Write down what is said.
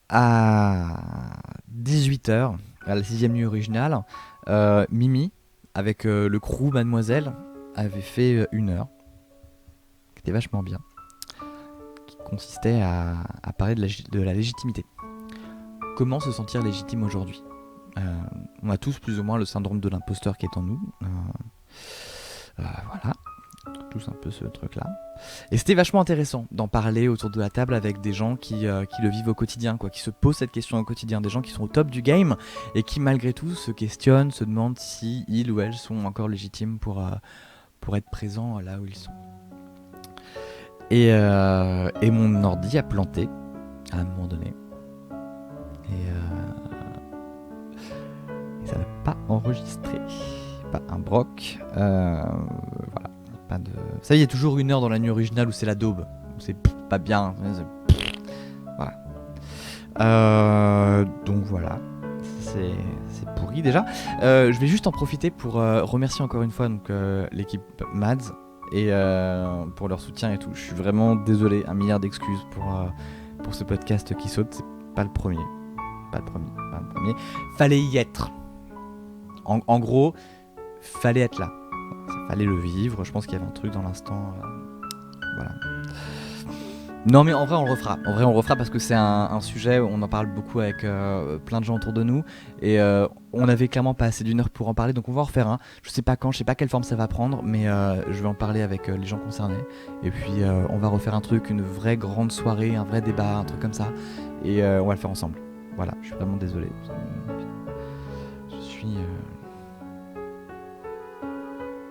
à 18h, à la 6ème nuit originale, Mimi, avec le crew Mademoiselle, avait fait 1 heure, qui était vachement bien, qui consistait à parler de la légitimité. Comment se sentir légitime aujourd'hui? On a tous plus ou moins le syndrome de l'imposteur qui est en nous. Voilà, tous un peu ce truc-là. Et c'était vachement intéressant d'en parler autour de la table avec des gens qui le vivent au quotidien, quoi, qui se posent cette question au quotidien, des gens qui sont au top du game et qui malgré tout se questionnent, se demandent si ils ou elles sont encore légitimes pour être présents là où ils sont. Et mon ordi a planté à un moment donné. Et ça n'a pas enregistré. Pas un broc. Voilà. Pas de... Ça, il y a toujours 1 heure dans la nuit originale où c'est la daube. Où c'est pas bien. Voilà. Donc voilà. C'est pourri déjà. Je vais juste en profiter pour remercier encore une fois donc, l'équipe Mads et pour leur soutien et tout. Je suis vraiment désolé, 1 milliard d'excuses pour ce podcast qui saute. C'est pas le premier. Pas le premier. Fallait y être. En gros, fallait être là. Fallait le vivre. Je pense qu'il y avait un truc dans l'instant. Voilà. Non mais en vrai on le refera. En vrai on le refera parce que c'est un sujet où on en parle beaucoup avec plein de gens autour de nous et on avait clairement pas assez d'1 heure pour en parler, donc on va en refaire un. Je sais pas quand, je sais pas quelle forme ça va prendre, mais je vais en parler avec les gens concernés et puis on va refaire un truc, une vraie grande soirée, un vrai débat, un truc comme ça et on va le faire ensemble. Voilà, je suis vraiment désolé. Je suis